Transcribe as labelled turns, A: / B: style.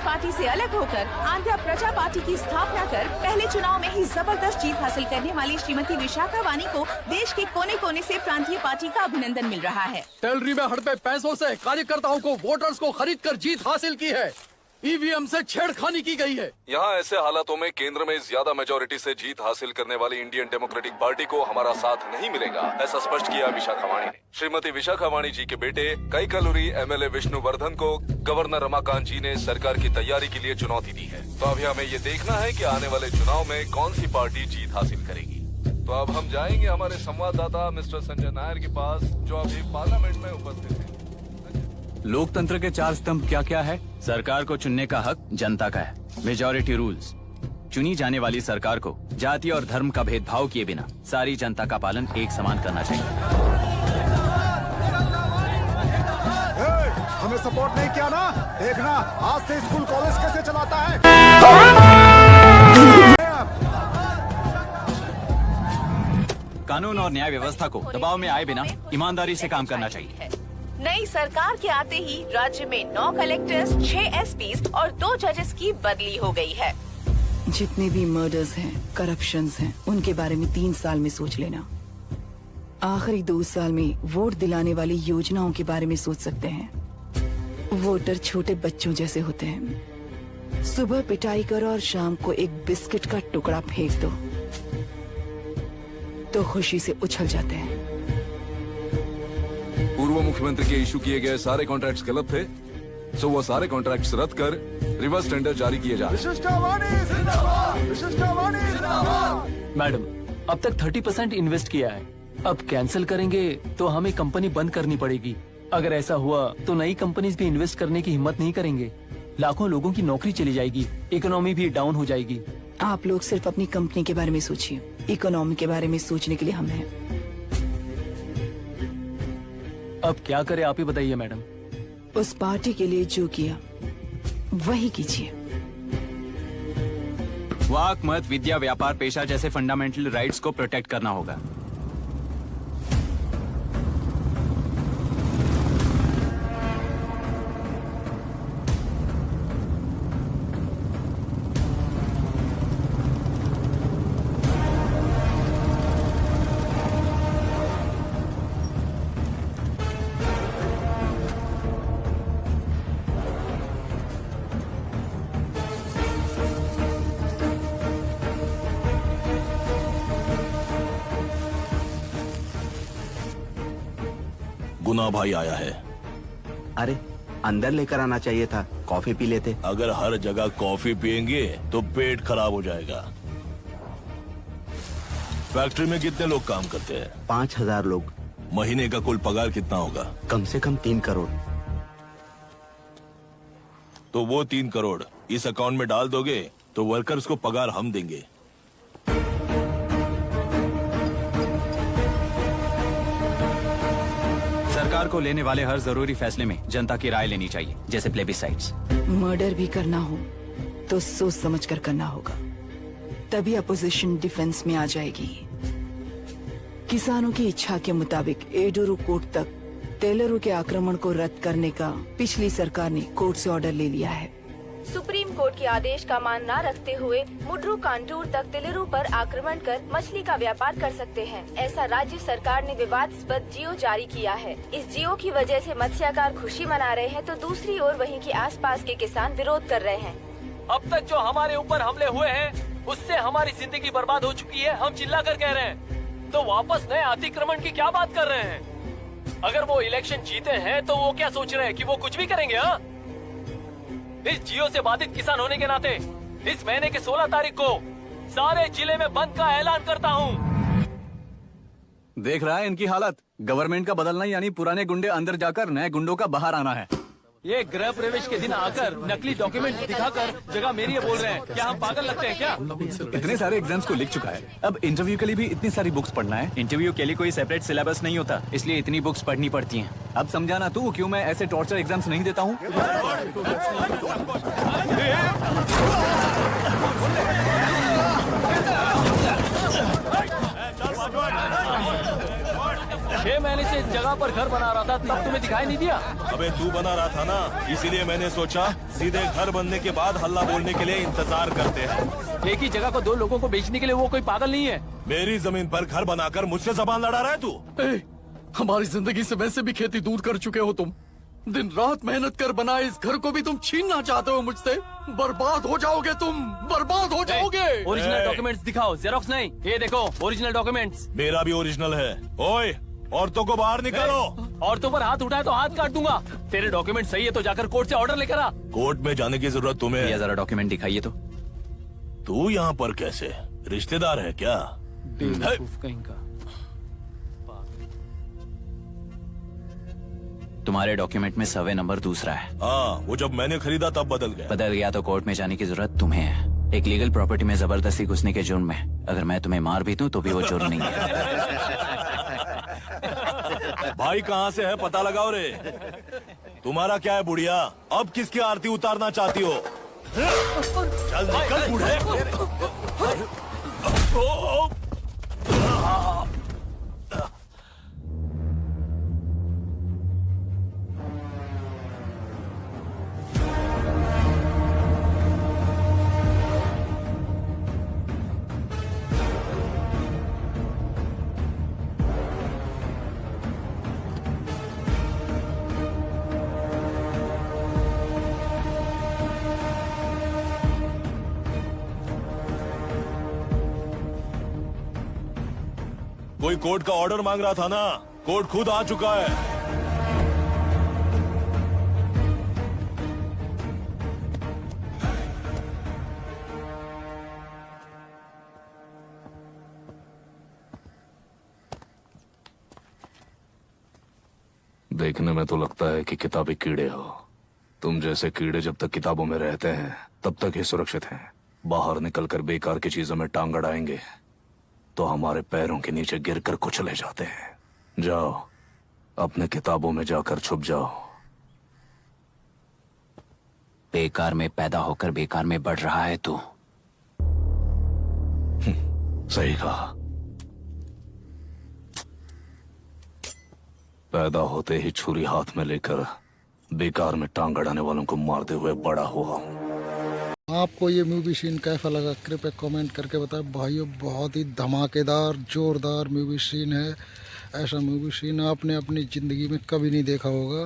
A: Party से अलग होकर आंध्र प्रजा पार्टी की स्थापना कर पहले चुनाव में ही जबरदस्त जीत हासिल करने वाली श्रीमती विशाखा वानी को देश के कोने कोने से प्रांतीय पार्टी का अभिनंदन मिल रहा है।
B: टेलरी में हड़पे पैसों से कार्यकर्ताओं को वोटर्स को खरीद कर जीत हासिल की है। ईवीएम से छेड़खानी की गई है।
C: यहाँ ऐसे हालातों में केंद्र में ज्यादा मेजोरिटी से जीत हासिल करने वाली इंडियन डेमोक्रेटिक पार्टी को हमारा साथ नहीं मिलेगा, ऐसा स्पष्ट किया विशाखा वाणी ने। श्रीमती विशाखा वाणी जी के बेटे कैकलूरी एमएलए विष्णुवर्धन को गवर्नर रमाकांत जी ने सरकार की तैयारी के लिए चुनौती दी है। तो अभी हमें ये देखना है कि आने वाले चुनाव में कौन सी पार्टी जीत हासिल करेगी। तो अब हम जाएंगे हमारे संवाददाता मिस्टर संजय नायर के पास, जो अभी पार्लियामेंट में उपस्थित है।
D: लोकतंत्र के चार स्तंभ क्या क्या है? सरकार को चुनने का हक जनता का है, मेजॉरिटी रूल्स। चुनी जाने वाली सरकार को जाति और धर्म का भेदभाव किए बिना सारी जनता का पालन एक समान करना चाहिए।
E: हमें सपोर्ट नहीं किया ना, देखना आज से स्कूल कॉलेज कैसे चलाता है।
D: कानून और न्याय व्यवस्था को दबाव में आए बिना ईमानदारी से काम करना चाहिए।
A: नई सरकार के आते ही राज्य में 9 कलेक्टर्स, 6 एसपीज और 2 जजेस की बदली हो गई है।
F: जितने भी मर्डर्स हैं, करप्शंस हैं, उनके बारे में 3 साल में सोच लेना। आखिरी 2 साल में वोट दिलाने वाली योजनाओं के बारे में सोच सकते हैं। वोटर छोटे बच्चों जैसे होते हैं। सुबह पिटाई करो और शाम को एक बिस्किट का टुकड़ा फेंक दो तो खुशी से उछल जाते हैं।
C: पूर्व मुख्यमंत्री के इशू किए गए सारे कॉन्ट्रैक्ट्स गलत थे, सो वो सारे कॉन्ट्रैक्ट्स रद्द कर रिवर्स टेंडर जारी किए जा रहे हैं।
G: मैडम, अब तक 30% इन्वेस्ट किया है, अब कैंसिल करेंगे तो हमें कंपनी बंद करनी पड़ेगी। अगर ऐसा हुआ तो नई कंपनीज भी इन्वेस्ट करने की हिम्मत नहीं करेंगे। लाखों लोगों की नौकरी चली जाएगी, इकोनॉमी भी डाउन हो जाएगी।
F: आप लोग सिर्फ अपनी कंपनी के बारे में सोचिए, इकोनॉमी के बारे में सोचने के लिए हम हैं।
G: अब क्या करें आप ही बताइए मैडम।
F: उस पार्टी के लिए जो किया वही कीजिए।
D: वाक, मत, विद्या, व्यापार, पेशा जैसे फंडामेंटल राइट्स को प्रोटेक्ट करना होगा।
H: गुना भाई आया है।
I: अरे अंदर लेकर आना चाहिए था, कॉफी पी लेते।
H: अगर हर जगह कॉफी पियेंगे तो पेट खराब हो जाएगा। फैक्ट्री में कितने लोग काम करते हैं?
I: 5000 लोग।
H: महीने का कुल पगार कितना होगा?
I: कम से कम 3 करोड़।
H: तो वो 3 करोड़ इस अकाउंट में डाल दोगे तो वर्कर्स को पगार हम देंगे।
D: सरकार को लेने वाले हर जरूरी फैसले में जनता की राय लेनी चाहिए, जैसे प्लेबिसाइट्स।
F: मर्डर भी करना हो तो सोच समझ कर करना होगा, तभी अपोजिशन डिफेंस में आ जाएगी। किसानों की इच्छा के मुताबिक एडोरू कोर्ट तक टेलरों के आक्रमण को रद्द करने का पिछली सरकार ने कोर्ट से ऑर्डर ले लिया है।
A: सुप्रीम कोर्ट के आदेश का मान न रखते हुए मुड्रू कांटूर तक टेलरों पर आक्रमण कर मछली का व्यापार कर सकते हैं, ऐसा राज्य सरकार ने विवादास्पद जियो जारी किया है। इस जियो की वजह से मत्स्यकार खुशी मना रहे हैं तो दूसरी ओर वहीं के आसपास के किसान विरोध कर रहे हैं।
G: अब तक जो हमारे ऊपर हमले हुए हैं उससे हमारी जिंदगी बर्बाद हो चुकी है। हम चिल्ला कर कह रहे हैं तो वापस नए अतिक्रमण की क्या बात कर रहे हैं? अगर वो इलेक्शन जीते हैं तो वो क्या सोच रहे हैं कि वो कुछ भी करेंगे? हाँ, इस जियो से बाधित किसान होने के नाते इस महीने के 16 तारीख को सारे जिले में बंद का ऐलान करता हूँ।
D: देख रहा है इनकी हालत। गवर्नमेंट का बदलना यानी पुराने गुंडे अंदर जाकर नए गुंडों का बाहर आना है।
G: ये गृह प्रवेश के दिन आकर नकली डॉक्यूमेंट दिखाकर जगह मेरी है बोल रहे हैं। क्या हम पागल लगते हैं क्या?
D: इतने सारे एग्जाम्स को लिख चुका है, अब इंटरव्यू के लिए भी इतनी सारी बुक्स पढ़ना है। इंटरव्यू के लिए कोई सेपरेट सिलेबस नहीं होता, इसलिए इतनी बुक्स पढ़नी पड़ती हैं। अब समझाना तू क्यों मैं ऐसे टॉर्चर एग्जाम्स नहीं देता हूँ।
G: 6 महीने से इस जगह पर घर बना रहा था तब तुम्हें दिखाई नहीं दिया?
H: अबे तू बना रहा था ना, इसीलिए मैंने सोचा सीधे घर बनने के बाद हल्ला बोलने के लिए इंतजार करते हैं।
G: एक ही जगह को दो लोगों को बेचने के लिए वो कोई पागल नहीं है।
H: मेरी जमीन पर घर बनाकर मुझसे जबान लड़ा रहा है तू।
B: हमारी जिंदगी से वैसे भी खेती दूर कर चुके हो तुम। दिन रात मेहनत कर बनाए इस घर को भी तुम छीनना चाहते हो मुझसे। बर्बाद हो जाओगे तुम, बर्बाद हो जाओगे।
G: ओरिजिनल डॉक्यूमेंट्स दिखाओ, जेरोक्स नहीं। ये देखो ओरिजिनल डॉक्यूमेंट्स।
H: मेरा भी ओरिजिनल है। ओए, औरतों को बाहर निकालो।
G: औरतों पर हाथ उठाए तो हाथ काट दूंगा। तेरे डॉक्यूमेंट सही है तो जाकर कोर्ट से ऑर्डर लेकर आ।
H: कोर्ट में जाने की जरूरत तुम्हें
D: ये जरा डॉक्यूमेंट दिखाइए तो।
H: तू यहाँ पर कैसे? रिश्तेदार है क्या?
G: बेवकूफ कहीं का।
D: तुम्हारे डॉक्यूमेंट में सर्वे नंबर दूसरा है।
H: हाँ, वो जब मैंने खरीदा तब बदल गया।
D: बदल गया तो कोर्ट में जाने की जरूरत तुम्हें है। एक लीगल प्रॉपर्टी में जबरदस्ती घुसने के जुर्म में अगर मैं तुम्हें मार भी दूं तो भी वो जुर्म नहीं है।
H: भाई कहाँ से है पता लगाओ रे। तुम्हारा क्या है बुढ़िया? अब किसकी आरती उतारना चाहती हो? चल निकल बूढ़े। कोई कोर्ट का ऑर्डर मांग रहा था ना, कोर्ट खुद आ चुका है।
C: देखने में तो लगता है कि किताबी कीड़े हो। तुम जैसे कीड़े जब तक किताबों में रहते हैं तब तक ही सुरक्षित हैं। बाहर निकलकर बेकार की चीजों में टांग अड़ाएंगे तो हमारे पैरों के नीचे गिरकर कुचले जाते हैं। जाओ, अपने किताबों में जाकर छुप जाओ।
D: बेकार में पैदा होकर बेकार में बढ़ रहा है तू।
C: सही कहा। पैदा होते ही छुरी हाथ में लेकर बेकार में टांग अड़ाने वालों को मारते हुए बड़ा हुआ हूं।
E: आपको ये मूवी सीन कैसा लगा कृपया कमेंट करके बताएं भाइयों। बहुत ही धमाकेदार जोरदार मूवी सीन है। ऐसा मूवी सीन आपने अपनी ज़िंदगी में कभी नहीं देखा होगा।